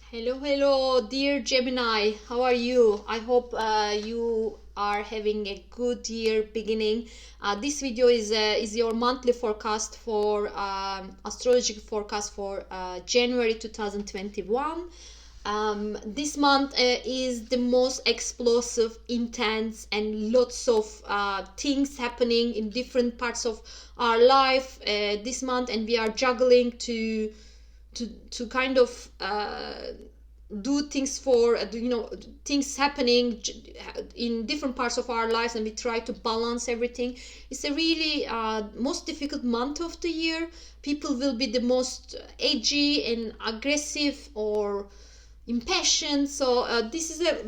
Hello, dear Gemini. How are you? I hope you are having a good year beginning. This video is your monthly forecast for astrological forecast for January 2021. This month is the most explosive, intense, and lots of things happening in different parts of our life this month, and we are juggling to kind of do things for things happening in different parts of our lives, and we try to balance everything. It's a really most difficult month of the year. People will be the most edgy and aggressive or impatient, so this is a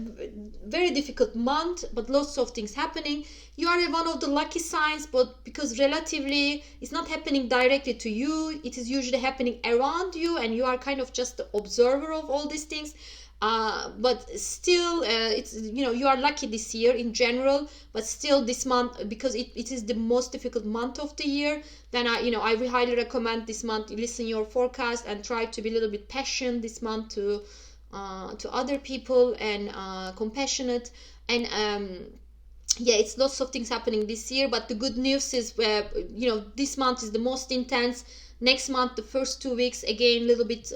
very difficult month, but lots of things happening. You are one of the lucky signs, but because relatively it's not happening directly to you, it is usually happening around you, and you are kind of just the observer of all these things. But still, it's you are lucky this year in general, but still this month, because it is the most difficult month of the year, then I will highly recommend this month listen your forecast and try to be a little bit patient this month to other people, and compassionate, and yeah, it's lots of things happening this year. But the good news is this month is the most intense. Next month, the first 2 weeks, again a little bit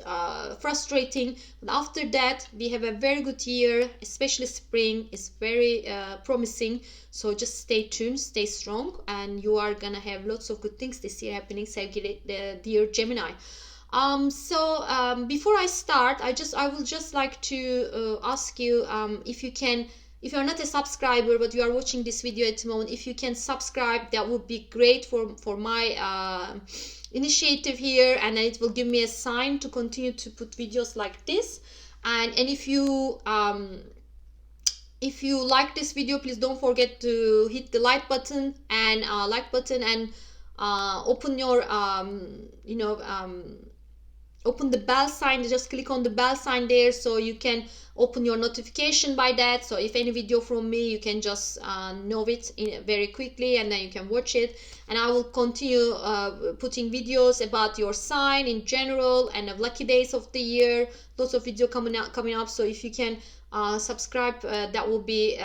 frustrating, but after that we have a very good year. Especially spring is very promising, so just stay tuned, stay strong, and you are gonna have lots of good things this year happening. So dear Gemini. Before I start, I will just like to ask you, if you can, if you are not a subscriber but you are watching this video at the moment, if you can subscribe, that would be great for my initiative here, and it will give me a sign to continue to put videos like this. And if you like this video, please don't forget to hit the like button and open your open the bell sign. Just click on the bell sign there, so you can open your notification by that. So if any video from me, you can just know it very quickly, and then you can watch it. And I will continue putting videos about your sign in general and of lucky days of the year. Lots of video coming up. So if you can subscribe, that will be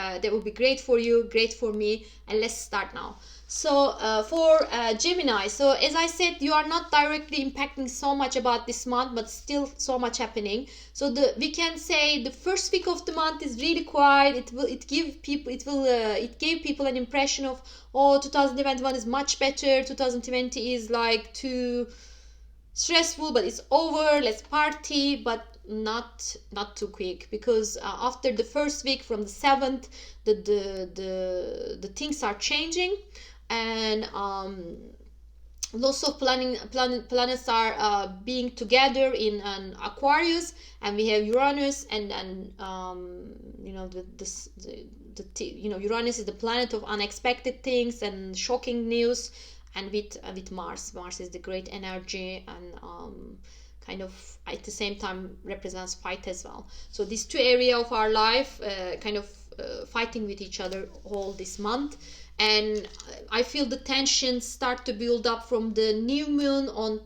great for you, great for me. And let's start now. So for Gemini, so as I said, you are not directly impacting so much about this month, but still so much happening. So we can say the first week of the month is really quiet. It gave people an impression of, oh, 2021 is much better, 2020 is like too stressful, but it's over, let's party. But not too quick, because after the first week, from the 7th, the things are changing, and lots of planets are being together in an Aquarius, and we have Uranus, and Uranus is the planet of unexpected things and shocking news, and with Mars is the great energy, and kind of at the same time represents fight as well. So these two areas of our life kind of fighting with each other all this month. And I feel the tensions start to build up from the new moon on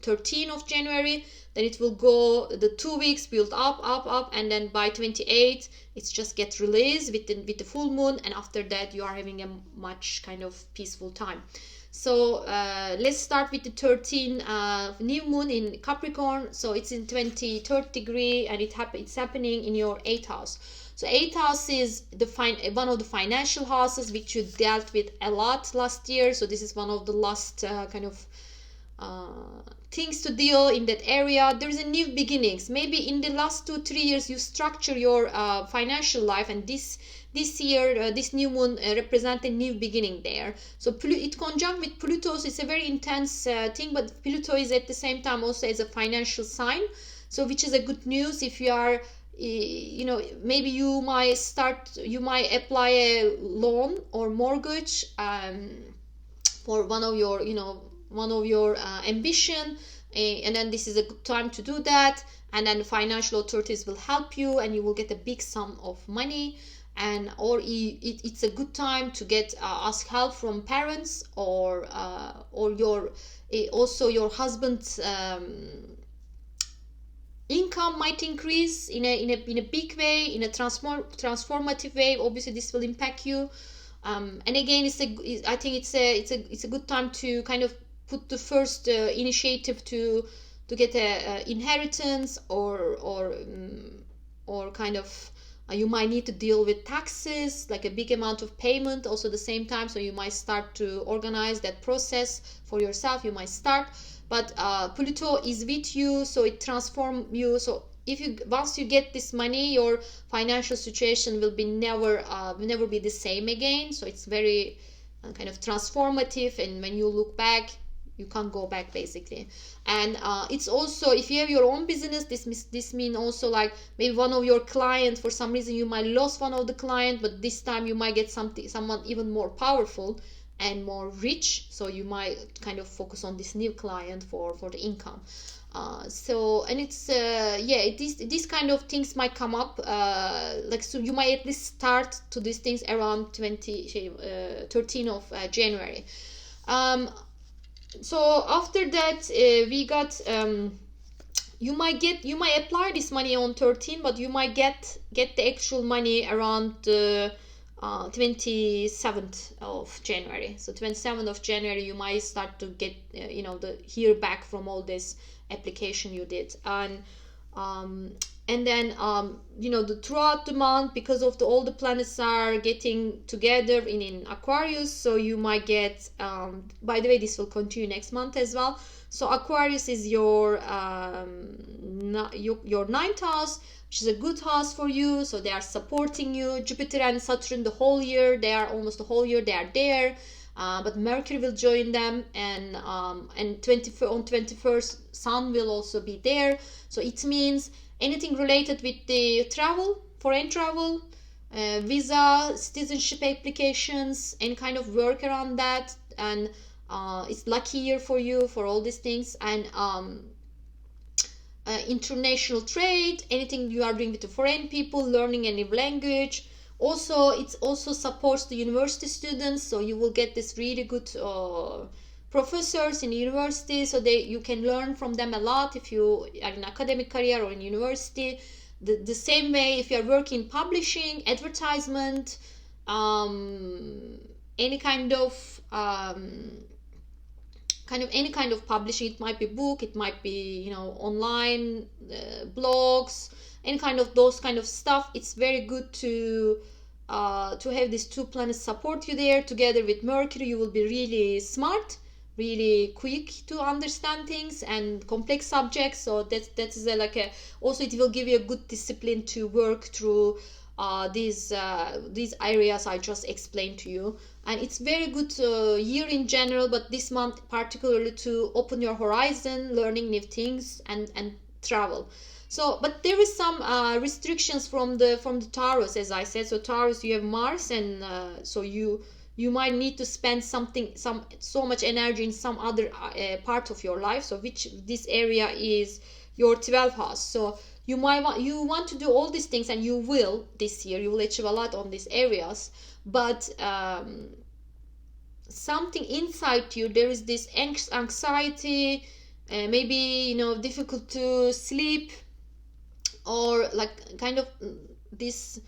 13th of January. Then it will go the 2 weeks build up, and then by 28th it's just get released with the full moon, and after that you are having a much kind of peaceful time. So let's start with the 13th new moon in Capricorn. So it's in 23rd degree, and it's happening in your 8th house. So 8th house is one of the financial houses, which you dealt with a lot last year. So this is one of the last kind of things to deal in that area. There is a new beginnings. Maybe in the last 2-3 years you structure your financial life, and this year this new moon represents a new beginning there. So it conjunct with Pluto, so it's a very intense thing, but Pluto is at the same time also as a financial sign, so which is a good news. If you are maybe you might apply a loan or mortgage for one of your ambition, and then this is a good time to do that, and then the financial authorities will help you, and you will get a big sum of money. And it's a good time to get ask help from parents, or your also your husband's income income might increase in a big way, in a transformative way. Obviously this will impact you. And again, I think it's a good time to kind of put the first initiative to get a inheritance, or kind of you might need to deal with taxes, like a big amount of payment also at the same time. So you might start to organize that process for yourself. You might start, but Pluto is with you, so it transforms you. So if you once you get this money, your financial situation will be never be the same again. So it's very kind of transformative, and when you look back, you can't go back basically. And it's also, if you have your own business, this mean also like maybe one of your clients, for some reason you might lose one of the client, but this time you might get someone even more powerful and more rich, so you might kind of focus on this new client for the income. So, and it's yeah, these kind of things might come up, like, so you might at least start to these things around 13 of January. So after that, we got you might apply this money on 13, but you might get the actual money around 27th of January. So 27th of January you might start to get hear back from all this application you did. And then throughout the month, because of all the planets are getting together in Aquarius, so you might get by the way, this will continue next month as well. So Aquarius is your ninth house, which is a good house for you. So they are supporting you. Jupiter and Saturn the whole year, they are almost the whole year they are there. But Mercury will join them, and on 21st Sun will also be there. So it means anything related with the travel, foreign travel, visa, citizenship applications, any kind of work around that, and it's lucky year for you for all these things. And international trade, anything you are doing with the foreign people, learning a new language. Also, it also supports the university students, so you will get this really good professors in university, so you can learn from them a lot if you are in academic career or in university. The same way if you are working in publishing, advertisement, any kind of any kind of publishing. It might be book, it might be online blogs, any kind of those kind of stuff. It's very good to have these two planets support you there. Together with Mercury, you will be really smart, really quick to understand things and complex subjects. So that is also it will give you a good discipline to work through these areas I just explained to you. And it's very good year in general, but this month particularly to open your horizon, learning new things, and travel. So, but there is some restrictions from the Taurus, as I said. So Taurus, you have Mars, and so you might need to spend so much energy in some other part of your life. So which this area is your 12th house. So you want to do all these things, and you will this year. You will achieve a lot on these areas, but something inside you, there is this anxiety, maybe difficult to sleep, or like kind of this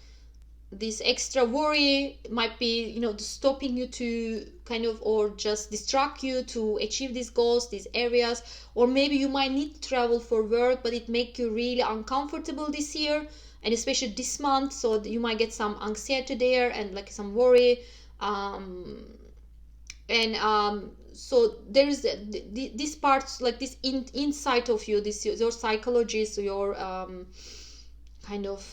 extra worry might be stopping you to kind of, or just distract you to achieve these goals, these areas. Or maybe you might need to travel for work, but it make you really uncomfortable this year, and especially this month. So you might get some anxiety there and like some worry, so there is this parts, like this inside of you, this your psychology, so your kind of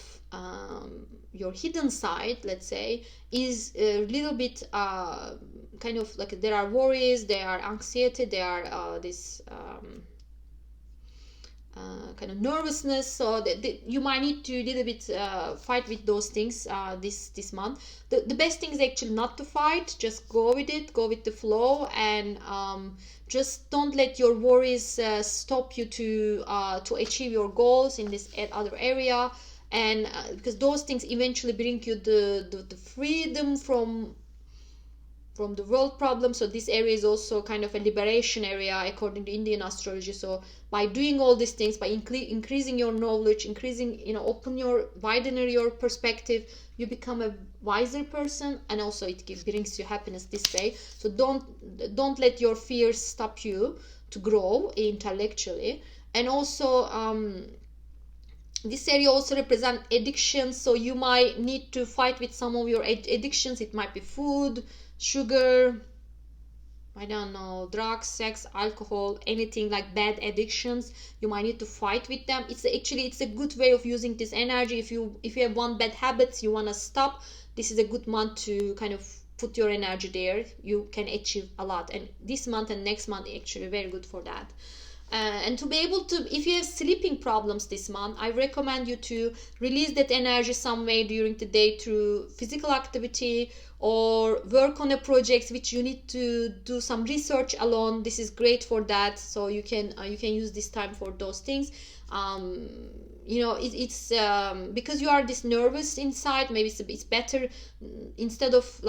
your hidden side, let's say, is a little bit kind of like there are worries, there are anxiety, there are this kind of nervousness. So you might need to a little bit fight with those things this month. The best thing is actually not to fight, just go with it, go with the flow, and just don't let your worries stop you to achieve your goals in this other area. And because those things eventually bring you the freedom from the world problem. So this area is also kind of a liberation area according to Indian astrology. So by doing all these things, by increasing your knowledge, increasing, widen your perspective, you become a wiser person, and also it brings you happiness this way. So don't let your fears stop you to grow intellectually. And also this area also represents addictions, so you might need to fight with some of your addictions. It might be food, sugar, I don't know, drugs, sex, alcohol, anything like bad addictions. You might need to fight with them. It's a good way of using this energy. If you have one bad habit you want to stop, this is a good month to kind of put your energy there. You can achieve a lot, and this month and next month actually very good for that. And to be able to, if you have sleeping problems this month, I recommend you to release that energy some way during the day through physical activity, or work on a project which you need to do some research alone. This is great for that, so you can use this time for those things. It's because you are this nervous inside, maybe it's better, instead of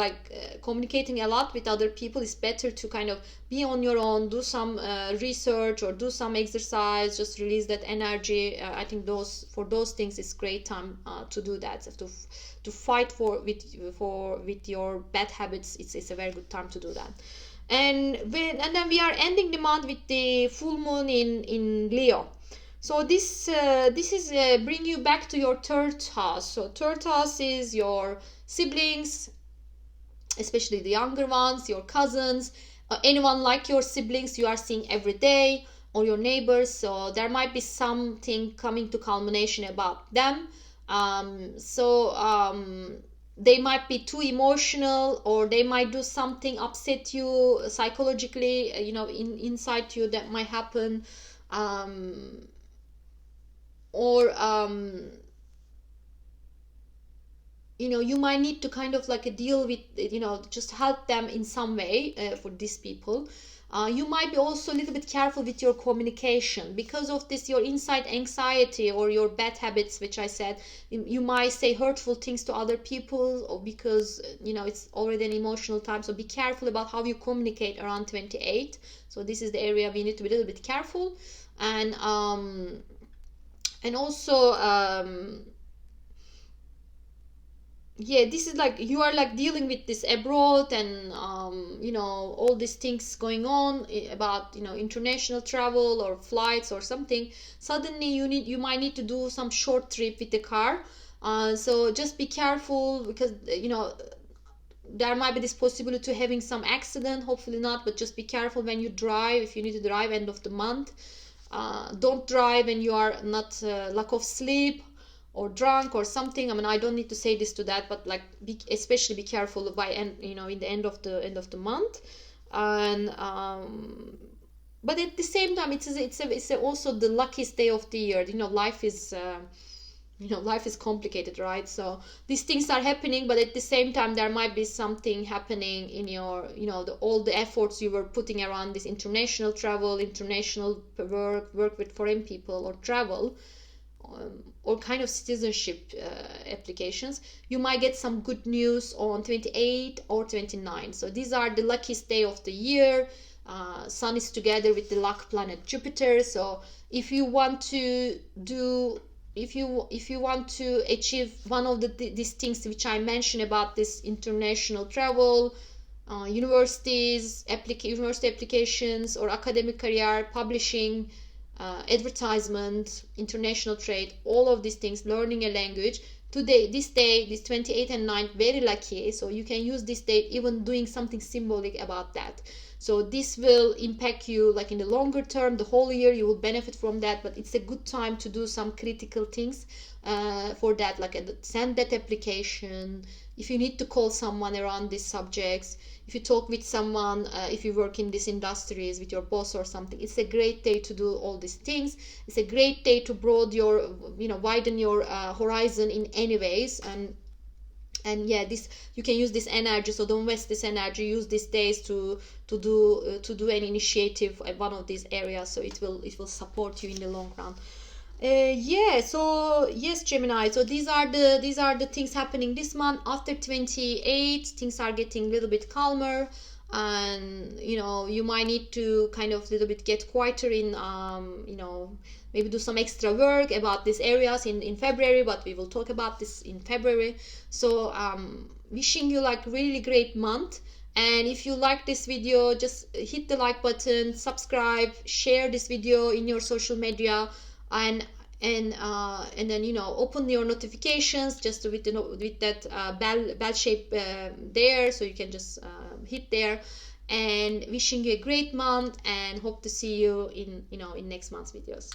communicating a lot with other people, it's better to kind of be on your own, do some research or do some exercise, just release that energy. I think for those things it's great time to do that, to fight with your bad habits. It's a very good time to do that. And then we are ending the month with the full moon in Leo. So this is bring you back to your third house. So third house is your siblings, especially the younger ones, your cousins, anyone like your siblings you are seeing every day, or your neighbors. So there might be something coming to culmination about them. They might be too emotional, or they might do something upset you psychologically, inside you, that might happen. You might need to kind of deal with, just help them in some way. For these people, you might be also a little bit careful with your communication because of this, your inside anxiety or your bad habits, which I said. You might say hurtful things to other people, or because it's already an emotional time. So be careful about how you communicate around 28. So this is the area we need to be a little bit careful. And also this is you are dealing with this abroad, and all these things going on about international travel or flights or something. Suddenly you might need to do some short trip with the car. So just be careful, because there might be this possibility to having some accident. Hopefully not, but just be careful when you drive. If you need to drive end of the month, don't drive when you are not lack of sleep or drunk or something. I mean, I don't need to say this to that, but especially be careful by in the end of the month. And but at the same time, it's also the luckiest day of the year. Life is life is complicated, right? So these things are happening, but at the same time there might be something happening in your all the efforts you were putting around this international travel, international work with foreign people, or travel, or kind of citizenship applications. You might get some good news on 28 or 29. So these are the luckiest day of the year. Sun is together with the luck planet Jupiter. So if you want to achieve one of these things which I mentioned about this international travel, university applications, or academic career, publishing, advertisement, international trade, all of these things, learning a language, this 28 and 9, very lucky. So you can use this date even doing something symbolic about that. So this will impact you in the longer term, the whole year you will benefit from that. But it's a good time to do some critical things for that, send that application. If you need to call someone around these subjects, if you talk with someone, if you work in these industries with your boss or something, it's a great day to do all these things. It's a great day to widen your horizon in any ways. And you can use this energy, so don't waste this energy. Use these days to do an initiative at one of these areas, so it will support you in the long run. Yeah, so yes, Gemini. So these are the things happening this month. After 28, things are getting a little bit calmer, and you might need to kind of little bit get quieter in maybe do some extra work about these areas in February. But we will talk about this in February. So wishing you like really great month. And if you like this video, just hit the like button, subscribe, share this video in your social media, and and then open your notifications just with with that bell shape there, so you can just hit there. And wishing you a great month, and hope to see you in in next month's videos.